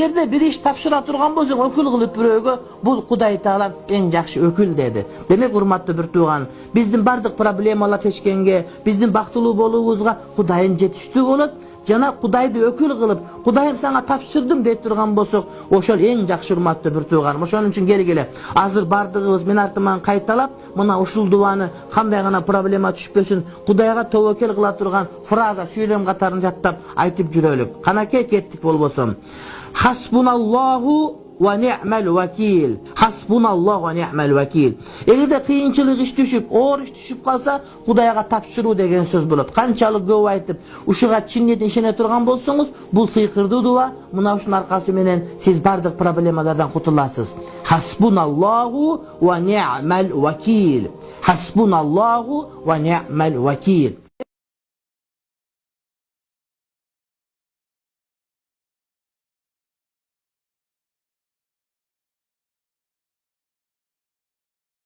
Эгерде бир иш тапшыра турган болсоң, өкүл кылып бирөөгө, бул Кудай Таала эң жакшы өкүл деди. Демек, урматтуу бир тууган, биздин бардык проблемалар чечкенге, биздин бактылуу болуубузга Кудайым жетиштүү болот. Жана Кудайды өкүл кылып, Кудайым сага тапшырдым деп турган болсок, ошол эң жакшы урматтуу бир тууган. Ошон үчүн келгиле, азыр бардыгыбыз мен артыман кайталап, мына ушул дуаны кандай гана проблема түшпөсүн, Кудайга тобокел кыла турган фраза, сүйлөм катарын жаттап айтып жүрөлүк. Канакей кеттик болбосом. Хасбуналлаху ва ни'мал вакил. Хасбуналлаху ва ни'мал вакил. Эгерде кыйынчылык иш түшүп, оор иш түшүп калса, Кудайга тапшыруу деген сөз болот. Канчалык көп айтып, ушуга чын ниеттен ишене турган болсоңуз, бул сыйкырдуу дуа, мына ушунун аркасы менен сиз бардык проблемалардан кутуласыз. Хасбуналлаху ва ни'мал вакил. Хасбуналлаху ва ни'мал вакил.